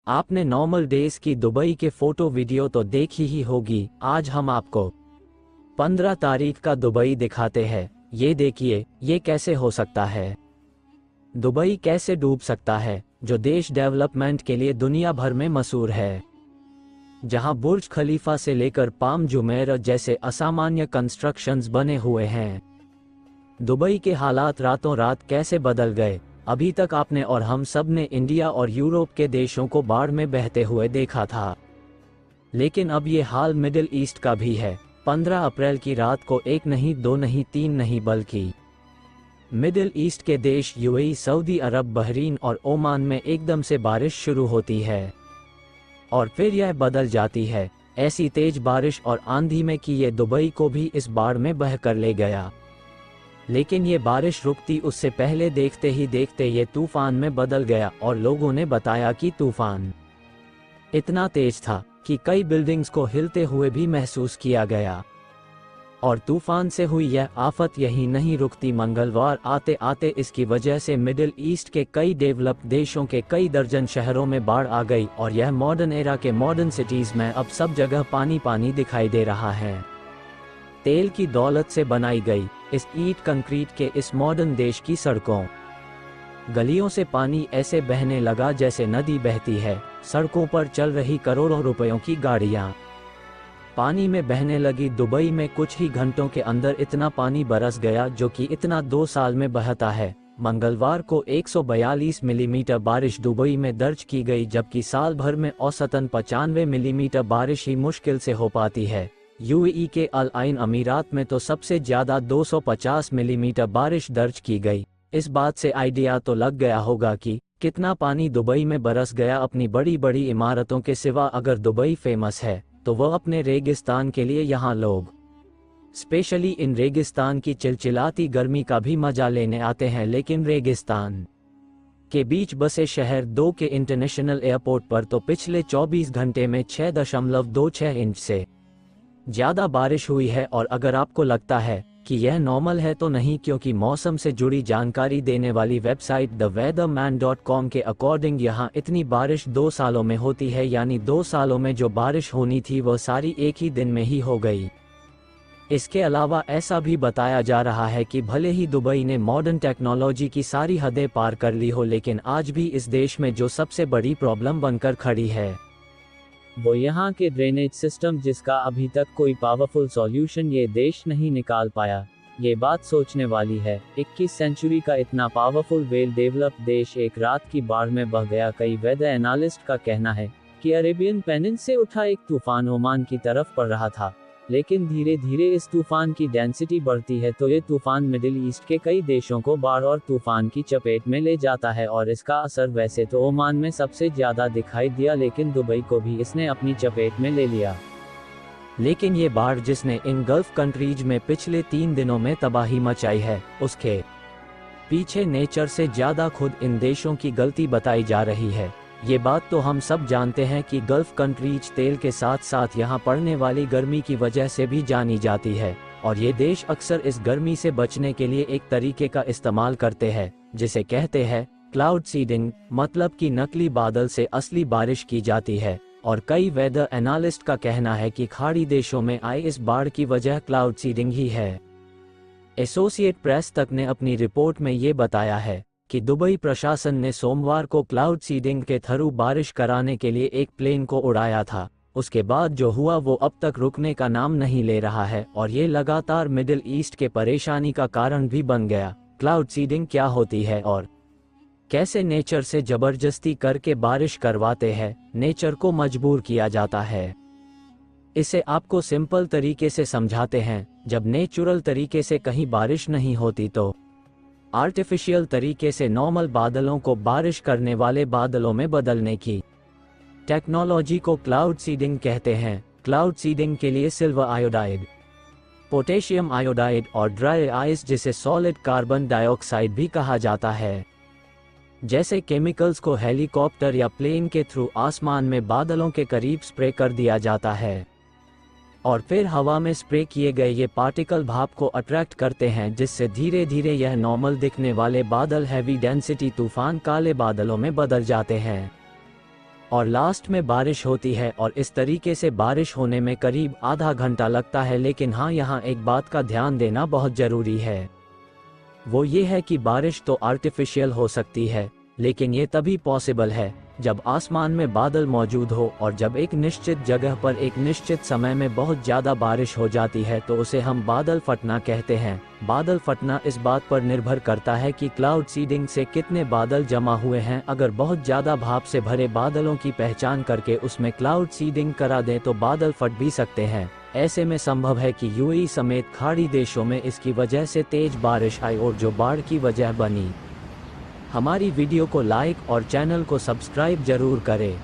आपने normal days की Dubai के फोटो वीडियो तो देखी ही होगी। आज हम आपको 15 तारीख का दुबई दिखाते हैं। ये देखिए, ये कैसे हो सकता है। दुबई कैसे डूब सकता है, जो देश डेवलपमेंट के लिए दुनिया भर में मशहूर है, जहां बुर्ज खलीफा से लेकर पाम जुमेरह जैसे असामान्य कंस्ट्रक्शंस बने हुए हैं। दुबई के हालात रातों रात कैसे बदल गए। अभी तक आपने और हम सब ने इंडिया और यूरोप के देशों को बाढ़ में बहते हुए देखा था, लेकिन अब ये हाल मिडिल ईस्ट का भी है। 15 अप्रैल की रात को एक नहीं, दो नहीं, तीन नहीं, बल्कि मिडिल ईस्ट के देश यूएई, सऊदी अरब, बहरीन और ओमान में एकदम से बारिश शुरू होती है और फिर यह बदल जाती है ऐसी तेज बारिश और आंधी में कि ये दुबई को भी इस बाढ़ में बह कर ले गया। लेकिन ये बारिश रुकती उससे पहले देखते ही देखते ये तूफान में बदल गया और लोगों ने बताया कि तूफान इतना तेज था कि कई बिल्डिंग्स को हिलते हुए भी महसूस किया गया। और तूफान से हुई यह आफत यही नहीं रुकती। मंगलवार आते आते इसकी वजह से मिडिल ईस्ट के कई डेवलप्ड देशों के कई दर्जन शहरों में बाढ़ आ गई और यह मॉडर्न एरा के मॉडर्न सिटीज में अब सब जगह पानी पानी दिखाई दे रहा है। तेल की दौलत से बनाई गई इस ईंट कंक्रीट के इस मॉडर्न देश की सड़कों गलियों से पानी ऐसे बहने लगा जैसे नदी बहती है। सड़कों पर चल रही करोड़ों रुपयों की गाड़ियां पानी में बहने लगी। दुबई में कुछ ही घंटों के अंदर इतना पानी बरस गया जो कि इतना 2 साल में बहता है। मंगलवार को 142 मिलीमीटर बारिश दुबई में दर्ज की गई, जबकि साल भर में औसतन 95 मिलीमीटर बारिश ही मुश्किल से हो पाती है। यूएई के अल आइन अमीरात में तो सबसे ज्यादा 250 मिलीमीटर बारिश दर्ज की गई। इस बात से आइडिया तो लग गया होगा कि कितना पानी दुबई में बरस गया। अपनी बड़ी बड़ी इमारतों के सिवा अगर दुबई फेमस है तो वह अपने रेगिस्तान के लिए। यहाँ लोग स्पेशली इन रेगिस्तान की चिलचिलाती गर्मी का भी मजा लेने आते हैं। लेकिन रेगिस्तान के बीच बसे शहर 2 के इंटरनेशनल एयरपोर्ट पर तो पिछले 24 घंटे में 6.26 इंच से ज्यादा बारिश हुई है। और अगर आपको लगता है कि यह नॉर्मल है तो नहीं, क्योंकि मौसम से जुड़ी जानकारी देने वाली वेबसाइट theweatherman.com के अकॉर्डिंग यहाँ इतनी बारिश 2 सालों में होती है, यानी 2 सालों में जो बारिश होनी थी वह सारी एक ही दिन में ही हो गई। इसके अलावा ऐसा भी बताया जा रहा है कि भले ही दुबई ने मॉडर्न टेक्नोलॉजी की सारी हदें पार कर ली हो, लेकिन आज भी इस देश में जो सबसे बड़ी प्रॉब्लम बनकर खड़ी है वो यहाँ के ड्रेनेज सिस्टम, जिसका अभी तक कोई पावरफुल सॉल्यूशन ये देश नहीं निकाल पाया। ये बात सोचने वाली है। 21 सेंचुरी का इतना पावरफुल वेल डेवलप्ड देश एक रात की बाढ़ में बह गया। कई वेदर एनालिस्ट का कहना है कि अरेबियन पेनिनसुला से उठा एक तूफान ओमान की तरफ पड़ रहा था, लेकिन धीरे धीरे इस तूफान की डेंसिटी बढ़ती है तो ये तूफान मिडिल ईस्ट के कई देशों को बाढ़ और तूफान की चपेट में ले जाता है। और इसका असर वैसे तो ओमान में सबसे ज्यादा दिखाई दिया, लेकिन दुबई को भी इसने अपनी चपेट में ले लिया। लेकिन ये बाढ़ जिसने इन गल्फ कंट्रीज में पिछले 3 दिनों में तबाही मचाई है, उसके पीछे नेचर से ज्यादा खुद इन देशों की गलती बताई जा रही है। ये बात तो हम सब जानते हैं कि गल्फ कंट्रीज तेल के साथ साथ यहाँ पड़ने वाली गर्मी की वजह से भी जानी जाती है। और ये देश अक्सर इस गर्मी से बचने के लिए एक तरीके का इस्तेमाल करते हैं जिसे कहते हैं क्लाउड सीडिंग, मतलब कि नकली बादल से असली बारिश की जाती है। और कई वेदर एनालिस्ट का कहना है कि खाड़ी देशों में आई इस बाढ़ की वजह क्लाउड सीडिंग ही है। एसोसिएट प्रेस तक ने अपनी रिपोर्ट में ये बताया है कि दुबई प्रशासन ने सोमवार को क्लाउड सीडिंग के थ्रू बारिश कराने के लिए एक प्लेन को उड़ाया था। उसके बाद जो हुआ वो अब तक रुकने का नाम नहीं ले रहा है और ये लगातार मिडिल ईस्ट के परेशानी का कारण भी बन गया। क्लाउड सीडिंग क्या होती है और कैसे नेचर से जबरदस्ती करके बारिश करवाते हैं, नेचर को मजबूर किया जाता है। इसे आपको सिंपल तरीके से समझाते हैं। जब नेचुरल तरीके से कहीं बारिश नहीं होती तो आर्टिफिशियल तरीके से नॉर्मल बादलों को बारिश करने वाले बादलों में बदलने की टेक्नोलॉजी को क्लाउड सीडिंग कहते हैं। क्लाउड सीडिंग के लिए सिल्वर आयोडाइड, पोटेशियम आयोडाइड और ड्राई आइस, जिसे सॉलिड कार्बन डाइऑक्साइड भी कहा जाता है, जैसे केमिकल्स को हेलीकॉप्टर या प्लेन के थ्रू आसमान में बादलों के करीब स्प्रे कर दिया जाता है और फिर हवा में स्प्रे किए गए ये पार्टिकल भाप को अट्रैक्ट करते हैं, जिससे धीरे धीरे यह नॉर्मल दिखने वाले बादल हैवी डेंसिटी तूफान काले बादलों में बदल जाते हैं। और लास्ट में बारिश होती है और इस तरीके से बारिश होने में करीब आधा घंटा लगता है। लेकिन हाँ, यहाँ एक बात का ध्यान देना बहुत ज़रूरी है, वो ये है कि बारिश तो आर्टिफिशियल हो सकती है, लेकिन ये तभी पॉसिबल है जब आसमान में बादल मौजूद हो और जब एक निश्चित जगह पर एक निश्चित समय में बहुत ज़्यादा बारिश हो जाती है तो उसे हम बादल फटना कहते हैं। बादल फटना इस बात पर निर्भर करता है कि क्लाउड सीडिंग से कितने बादल जमा हुए हैं। अगर बहुत ज़्यादा भाप से भरे बादलों की पहचान करके उसमें क्लाउड सीडिंग करा दें तो बादल फट भी सकते हैं। ऐसे में संभव है कि यूएई समेत खाड़ी देशों में इसकी वजह से तेज बारिश आई और जो बाढ़ की वजह बनी। हमारी वीडियो को लाइक और चैनल को सब्सक्राइब जरूर करें।